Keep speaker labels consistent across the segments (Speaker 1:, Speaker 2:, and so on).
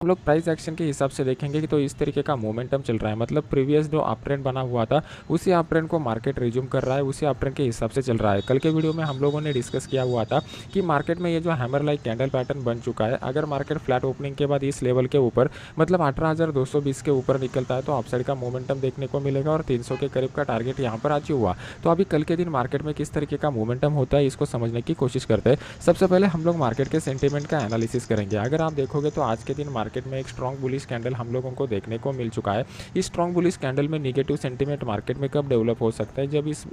Speaker 1: हम लोग price action के हिसाब से देखेंगे कि तो इस तरीके का मोमेंटम चल रहा है, मतलब प्रीवियस जो अप ट्रेंड बना हुआ था उसी अप ट्रेंड को मार्केट रिज्यूम कर रहा है, उसी अप ट्रेंड के हिसाब से चल रहा है। कल के वीडियो में हम लोगों ने डिस्कस किया हुआ था कि मार्केट में ये जो हैमर लाइक कैंडल पैटर्न बन चुका है, अगर मार्केट फ्लैट ओपनिंग के बाद इस लेवल के ऊपर मतलब 18,220 के ऊपर निकलता है तो अपसाइड का मोमेंटम देखने को मिलेगा और 300 के करीब का टारगेट यहाँ पर अचीव हुआ। तो अभी कल के दिन मार्केट में किस तरीके का मोमेंटम होता है इसको समझने की कोशिश करते हैं। सबसे पहले हम लोग मार्केट के सेंटीमेंट का एनालिसिस करेंगे। अगर आप देखोगे तो आज के दिन मार्केट में एक स्ट्रॉन्ग बुलिश कैंडल हम लोगों को देखने को मिल चुका है। इस स्ट्रॉन्ग बुलिश कैंडल में निगेटिव सेंटीमेंट मार्केट में कब डेवलप हो सकता है, जब इस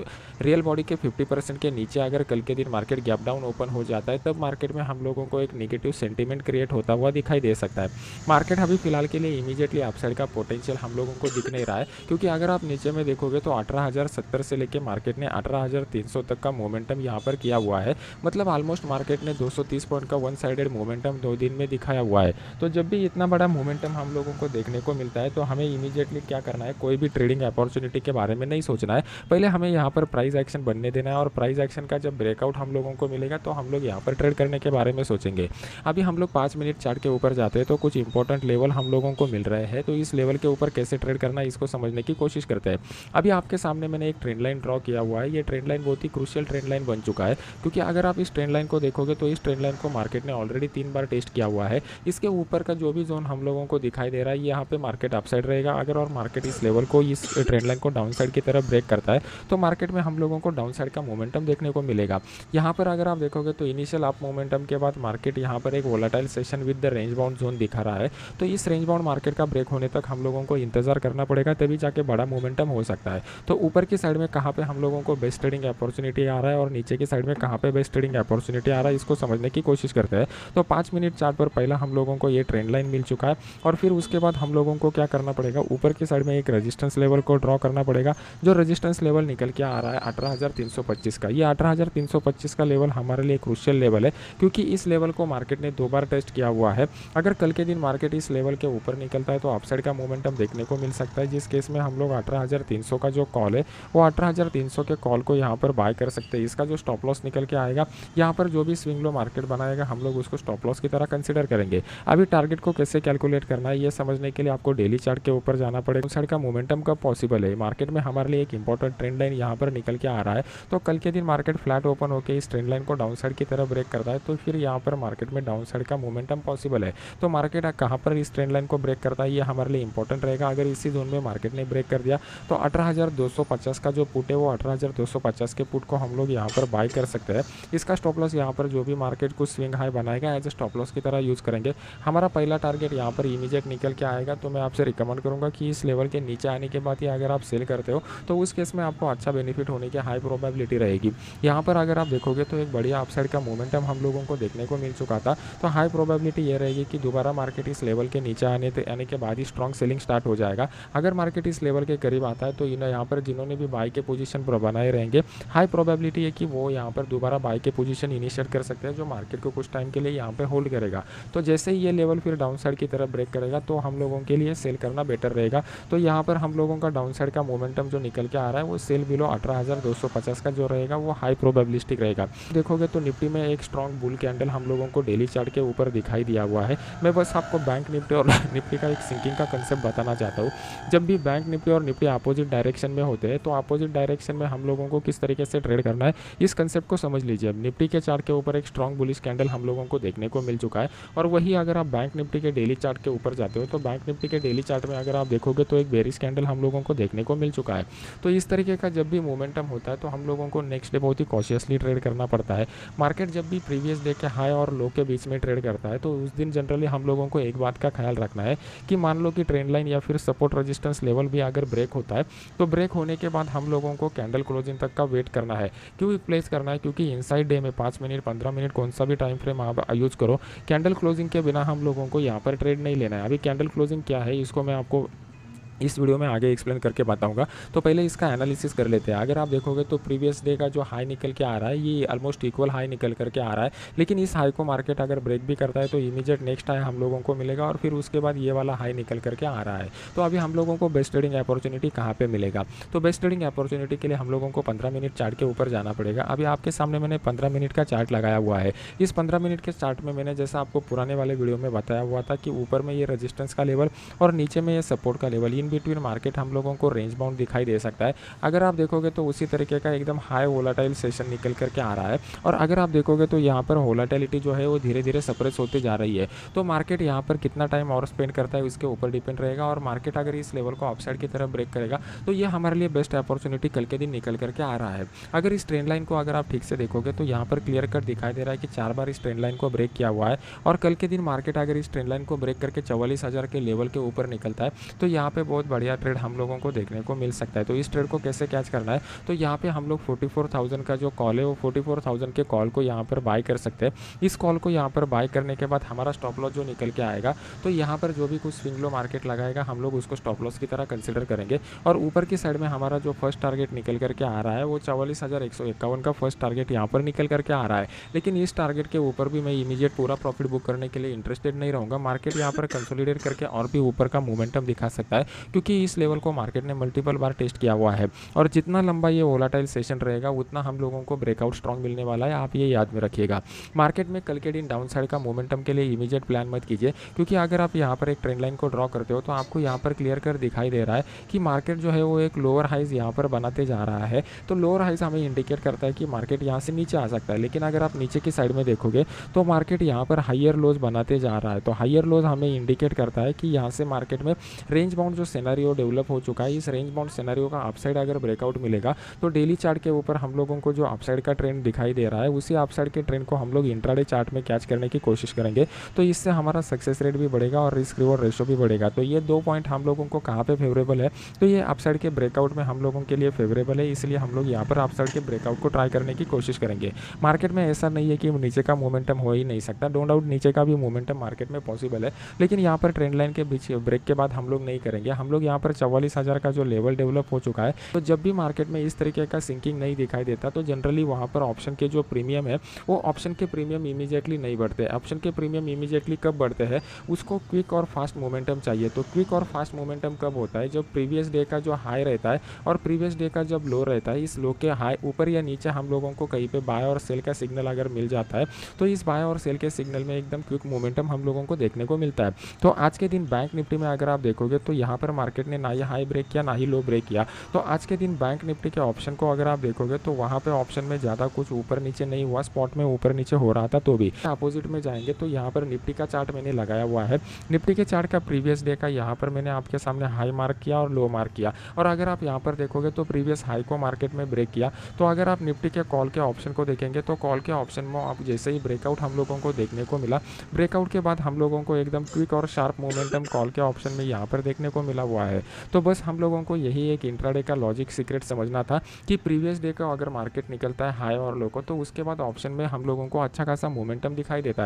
Speaker 1: रियल बॉडी के 50% के नीचे अगर कल के दिन मार्केट गैप डाउन ओपन हो जाता है, तब मार्केट में हम लोगों को एक निगेटिव सेंटीमेंट क्रिएट होता हुआ दिखाई दे सकता है। मार्केट अभी फिलहाल के लिए इमीडिएटली अपसाइड का पोटेंशियल हम लोगों को दिख नहीं रहा है, क्योंकि अगर आप नीचे में देखोगे तो 18,070 से लेकर मार्केट ने 18,300 तक का मोमेंटम यहाँ पर किया हुआ है। मतलब ऑलमोस्ट मार्केट ने 230 पॉइंट का वन साइडेड मोमेंटम 2 दिन में दिखाया हुआ है। तो जब भी इतना बड़ा मोमेंटम हम लोगों को देखने को मिलता है तो हमें इमीडिएटली क्या करना है, कोई भी ट्रेडिंग अपॉर्चुनिटी के बारे में नहीं सोचना है। पहले हमें यहाँ पर प्राइस एक्शन बनने देना है और प्राइस एक्शन का जब ब्रेकआउट हम लोगों को मिलेगा तो हम लोग यहाँ पर ट्रेड करने के बारे में सोचेंगे। अभी हम लोग 5 मिनट चार्ट के ऊपर जाते हैं तो कुछ इंपॉर्टेंट लेवल हम लोगों को मिल रहे हैं, तो इस लेवल के ऊपर कैसे ट्रेड करना है इसको समझने की कोशिश करते हैं। अभी आपके सामने मैंने एक ट्रेंड लाइन ड्रॉ किया हुआ है। ये ट्रेंड लाइन बहुत ही क्रूशियल ट्रेंड लाइन बन चुका है, क्योंकि अगर आप इस ट्रेंड लाइन को देखोगे तो इस ट्रेंड लाइन को मार्केट ने ऑलरेडी 3 बार टेस्ट किया हुआ है। इसके ऊपर का जो भी जोन हम लोगों को दिखाई दे रहा है यहाँ पे मार्केट अपसाइड रहेगा। अगर और मार्केट इस लेवल को, इस ट्रेंड लाइन को डाउन साइड की तरफ ब्रेक करता है तो मार्केट में हम लोगों को डाउन साइड का मोमेंटम देखने को मिलेगा। यहाँ पर अगर आप देखोगे तो इनिशियल अप मोमेंटम के बाद मार्केट यहाँ पर एक volatile session with the range bound zone दिखा रहा है। तो इस रेंज बाउंड मार्केट का ब्रेक होने तक हम लोगों को इंतजार करना पड़ेगा, तभी जाके बड़ा मोमेंटम हो सकता है। तो ऊपर की साइड में कहाँ पे हम लोगों को बेस्ट ट्रेडिंग अपॉर्चुनिटी आ रहा है और नीचे की साइड में कहाँ पे बेस्ट ट्रेडिंग अपॉर्चुनिटी आ रहा है इसको समझने की कोशिश करते हैं। तो 5 मिनट चार्ट पर पहला हम लोगों को ये ट्रेंड लाइन मिल चुका है और फिर उसके बाद हम लोगों को क्या करना पड़ेगा, ऊपर की साइड में एक रेजिस्टेंस लेवल को ड्रॉ करना पड़ेगा। जो रेजिस्टेंस लेवल निकल के आ रहा है 18,325 का, ये 18,325 का लेवल हमारे लिए क्रूशियल लेवल है, क्योंकि इस लेवल को मार्केट ने 2 बार टेस्ट किया हुआ है। अगर कल के दिन मार्केट इस लेवल के ऊपर निकलता है तो अपसाइड का मोमेंटम देखने को मिल सकता है, जिस केस में हम लोग 18,300 का जो कॉल है वो 18,300 के कॉल को यहाँ पर बाय कर सकते हैं। इसका जो स्टॉप लॉस निकल के आएगा, यहाँ पर जो भी स्विंग लो मार्केट बनाएगा हम लोग उसको स्टॉप लॉस की तरह कंसिडर करेंगे। अभी टारगेट को कैसे कैलकुलेट करना है ये समझने के लिए आपको डेली चार्ट के ऊपर जाना पड़ेगा। साइड का मोमेंटम कब पॉसिबल है, मार्केट में हमारे लिए एक इंपॉर्टेंट ट्रेंड लाइन यहाँ पर निकल के आ रहा है। तो कल के दिन मार्केट फ्लैट ओपन होकर इस ट्रेंड लाइन को डाउन साइड की तरफ ब्रेक करता है तो फिर यहाँ पर मार्केट में डाउन साइड का मोमेंटम पॉसिबल है। तो मार्केट कहाँ पर इस ट्रेंड लाइन को ब्रेक करता है ये हमारे लिए इंपॉर्टेंट रहेगा। अगर इसी जोन में मार्केट ने ब्रेक कर दिया तो 18,250 का जो पुट है वो 18,250 के पुट को हम लोग यहाँ पर बाय कर सकते हैं। इसका स्टॉप लॉस यहाँ पर जो भी मार्केट को स्विंग हाई बनाएगा एज ए स्टॉप लॉस की तरह यूज करेंगे। हमारा पहला टारगेट यहाँ पर इमीडिएट निकल के आएगा, तो मैं आपसे रिकमेंड करूँगा कि इस लेवल के नीचे आने के बाद ही अगर आप सेल करते हो तो उस केस में आपको अच्छा बेनिफिट होने की हाई प्रोबेबिलिटी रहेगी। यहाँ पर अगर आप देखोगे तो एक बढ़िया अपसाइड का मोमेंटम हम लोगों को देखने को मिल चुका था, तो हाई प्रोबेबिलिटी ये रहेगी कि दोबारा मार्केट इस लेवल के नीचे आने के बाद ही स्ट्रॉन्ग सेलिंग स्टार्ट हो जाएगा। अगर मार्केट इस लेवल के करीब आता है तो यहाँ पर जिन्होंने भी बाई के पोजीशन पर बनाए रहेंगे, हाई प्रोबेबिलिटी है कि वो यहाँ पर दोबारा बाई के पोजीशन इनिशिएट कर सकते हैं, जो मार्केट को कुछ टाइम के लिए यहाँ पे होल्ड करेगा। तो जैसे ही ये लेवल फिर डाउन साइड की तरफ ब्रेक करेगा तो हम लोगों के लिए सेल करना बेटर रहेगा। तो यहाँ पर हम लोगों का डाउन साइड का मोमेंटम जो निकल के आ रहा है वो सेल बिलो 18,250 का जो रहेगा वो हाई प्रोबेबिलिस्टिक रहेगा। देखोगे तो निफ्टी में एक स्ट्रॉन्ग बुल कैंडल हम लोगों को डेली चार्ट के ऊपर दिखाई दिया हुआ है। मैं बस आपको बैंक निफ्टी और निफ्टी का एक सिंकिंग का कंसेप्ट बताना चाहता हूँ। जब भी बैंक निफ्टी और निफ्टी अपोजिट डायरेक्शन में होते हैं तो अपोजिट डायरेक्शन में हम लोगों को किस तरीके से ट्रेड करना है इस कंसेप्ट को समझ लीजिए। अब निफ्टी के चार्ट के ऊपर एक स्ट्रॉन्ग बुलिश कैंडल हम लोगों को देखने को मिल चुका है, और वही अगर आप बैंक निफ्टी के डेली चार्ट के ऊपर जाते हो तो बैंक निफ्टी के डेली चार्ट में अगर आप देखोगे तो एक बेरिश कैंडल हम लोगों को देखने को मिल चुका है। तो इस तरीके का जब भी मोमेंटम होता है तो हम लोगों को नेक्स्ट डे बहुत ही कॉशियसली ट्रेड करना पड़ता है। मार्केट जब भी प्रीवियस डे के हाई और लो के बीच में ट्रेड करता है तो उस दिन जनरली हम लोगों को एक बात का ख्याल रखना है कि मान लो कि ट्रेंड लाइन या फिर सपोर्ट रेजिस्टेंस लेवल भी अगर ब्रेक होता है तो ब्रेक होने के बाद हम लोगों को कैंडल क्लोजिंग तक का वेट करना है। क्यों प्लेस करना है, क्योंकि इनसाइड डे में 5 मिनट 15 मिनट कौन सा भी टाइम फ्रेम आप यूज करो, कैंडल क्लोजिंग के बिना हम लोगों को यहाँ पर ट्रेड नहीं लेना है। अभी कैंडल क्लोजिंग क्या है इसको मैं आपको इस वीडियो में आगे एक्सप्लेन करके बताऊंगा। तो पहले इसका एनालिसिस कर लेते हैं। अगर आप देखोगे तो प्रीवियस डे का जो हाई निकल के आ रहा है ये ऑलमोस्ट इक्वल हाई निकल करके आ रहा है, लेकिन इस हाई को मार्केट अगर ब्रेक भी करता है तो इमीडिएट नेक्स्ट हाई हम लोगों को मिलेगा और फिर उसके बाद ये वाला हाई निकल करके आ रहा है। तो अभी हम लोगों को बेस्ट ट्रेडिंग अपॉर्चुनिटी कहाँ पे मिलेगा? तो बेस्ट ट्रेडिंग अपॉर्चुनिटी के लिए हम लोगों को 15 मिनट चार्ट के ऊपर जाना पड़ेगा। अभी आपके सामने मैंने 15 मिनट का चार्ट लगाया हुआ है। इस 15 मिनट के चार्ट में मैंने जैसा आपको पुराने वाले वीडियो में बताया हुआ था कि ऊपर में ये रेजिस्टेंस का लेवल और नीचे में ये सपोर्ट का लेवल, इन बिटवीन मार्केट हम लोगों को रेंज बाउंड दिखाई दे सकता है। अगर आप देखोगे तो उसी तरीके का एकदम हाई वोलाटाइल सेशन निकल करके आ रहा है और अगर आप देखोगे तो यहाँ पर वोलाटिलिटी जो है वो धीरे धीरे सप्रेस होते जा रही है। तो मार्केट यहाँ पर कितना टाइम और स्पेंड करता है उसके ऊपर डिपेंड रहेगा और मार्केट अगर इस लेवल को अपसाइड की तरफ ब्रेक करेगा तो ये हमारे लिए बेस्ट अपॉर्चुनिटी कल के दिन निकल करके आ रहा है। अगर इस ट्रेंड लाइन को अगर आप ठीक से देखोगे तो यहाँ पर क्लियर कट दिखाई दे रहा है कि 4 बार इस ट्रेंड लाइन को ब्रेक किया हुआ है और कल के दिन मार्केट अगर इस ट्रेंड लाइन को ब्रेक करके 44,000 के लेवल के ऊपर निकलता है तो यहाँ पे बहुत बढ़िया ट्रेड हम लोगों को देखने को मिल सकता है। तो इस ट्रेड को कैसे कैच करना है? तो यहाँ पे हम लोग 44,000 का जो कॉल है वो 44,000 के कॉल को यहाँ पर बाय कर सकते हैं। इस कॉल को यहाँ पर बाय करने के बाद हमारा स्टॉप लॉस जो निकल के आएगा तो यहाँ पर जो भी कुछ स्विंग लो मार्केट लगाएगा हम लोग उसको स्टॉप लॉस की तरह कंसिडर करेंगे और ऊपर की साइड में हमारा जो फर्स्ट टारगेट निकल करके आ रहा है वो 44,151 का फर्स्ट टारगेट यहाँ पर निकल करके आ रहा है। लेकिन इस टारगेट के ऊपर भी मैं इमीडिएट पूरा प्रॉफिट बुक करने के लिए इंटरेस्टेड नहीं रहूँगा। मार्केट यहाँ पर कंसोलिडेट करके और भी ऊपर का मोमेंटम दिखा सकता है क्योंकि इस लेवल को मार्केट ने मल्टीपल बार टेस्ट किया हुआ है और जितना लंबा ये वोलाटाइल सेशन रहेगा उतना हम लोगों को ब्रेकआउट स्ट्रॉन्ग मिलने वाला है। आप ये याद में रखिएगा। मार्केट में कल के दिन डाउन साइड का मोमेंटम के लिए इमीडिएट प्लान मत कीजिए क्योंकि अगर आप यहाँ पर एक ट्रेंड लाइन को ड्रॉ करते हो तो आपको यहाँ पर क्लियर कर दिखाई दे रहा है कि मार्केट जो है वो एक लोअर हाइज यहाँ पर बनाते जा रहा है। तो लोअर हाइज हमें इंडिकेट करता है कि मार्केट यहाँ से नीचे आ सकता है, लेकिन अगर आप नीचे की साइड में देखोगे तो मार्केट यहाँ पर हाइयर लोज बनाते जा रहा है। तो हाइयर लोज हमें इंडिकेट करता है कि यहाँ से मार्केट में रेंज बाउंड जो सिनेरियो डेवलप हो चुका है, इस रेंज बाउंड सिनेरियो का अपसाइड अगर ब्रेकआउट मिलेगा तो डेली चार्ट के ऊपर हम लोगों को जो अपसाइड का ट्रेंड दिखाई दे रहा है उसी अपसाइड के ट्रेंड को हम लोग इंट्राडे चार्ट में कैच करने की कोशिश करेंगे। तो इससे हमारा सक्सेस रेट भी बढ़ेगा और रिस्क रिवॉर्ड रेशो भी बढ़ेगा। तो ये 2 पॉइंट हम लोगों को कहाँ पे फेवरेबल है? तो ये अपसाइड के ब्रेकआउट में हम लोगों के लिए फेवरेबल है, इसलिए हम लोग यहाँ पर अपसाइड के ब्रेकआउट को ट्राई करने की कोशिश करेंगे। मार्केट में ऐसा नहीं है कि नीचे का मोमेंटम हो ही नहीं सकता, नो डाउट नीचे का भी मोमेंटम मार्केट में पॉसिबल है, लेकिन यहाँ पर ट्रेंड लाइन के बीच ब्रेक के बाद हम लोग नहीं करेंगे। हम लोग यहाँ पर 44,000 का जो लेवल डेवलप हो चुका है तो जब भी मार्केट में इस तरीके का सिंकिंग नहीं दिखाई देता तो जनरली वहाँ पर ऑप्शन के जो प्रीमियम है वो ऑप्शन के प्रीमियम इमीडिएटली नहीं बढ़ते। ऑप्शन के प्रीमियम इमीडिएटली कब बढ़ते हैं? उसको क्विक और फास्ट मोमेंटम चाहिए। तो क्विक और फास्ट मोमेंटम कब होता है? जब प्रीवियस डे का जो हाई रहता है और प्रीवियस डे का जब लो रहता है, इस लो के हाई ऊपर या नीचे हम लोगों को कहीं पे बाय और सेल का सिग्नल अगर मिल जाता है तो इस बाय और सेल के सिग्नल में एकदम क्विक मोमेंटम हम लोगों को देखने को मिलता है। तो आज के दिन बैंक निफ्टी में अगर आप देखोगे तो यहाँ पर मार्केट ने ना ही हाई ब्रेक किया ना ही लो ब्रेक किया। तो आज के दिन बैंक निफ्टी के ऑप्शन को अगर आप देखोगे तो वहाँ पे ऑप्शन में ज़्यादा कुछ ऊपर नीचे नहीं हुआ, स्पॉट में ऊपर नीचे हो रहा था। तो भी अपोजिट में जाएंगे तो यहाँ पर निफ्टी का चार्ट मैंने लगाया हुआ है। निफ्टी के चार्ट का प्रीवियस डे का यहाँ पर मैंने आपके सामने हाई मार्क किया और लो मार्क किया और अगर आप यहाँ पर देखोगे तो प्रीवियस हाई को मार्केट में ब्रेक किया। तो अगर आप निफ्टी के कॉल के ऑप्शन को देखेंगे तो कॉल के ऑप्शन में आप जैसे ही ब्रेकआउट हम लोगों को देखने को मिला, ब्रेकआउट के बाद हम लोगों को एकदम क्विक और शार्प मोमेंटम कॉल के ऑप्शन में यहाँ पर देखने को मिला हुआ है। तो बस हम लोगों को यही एक इंट्राडे का लॉजिक सीक्रेट समझना था कि प्रीवियस डे का अगर मार्केट निकलता है हाई और लो को तो उसके बाद ऑप्शन में हम लोगों को अच्छा खासा मोमेंटम दिखाई देता है।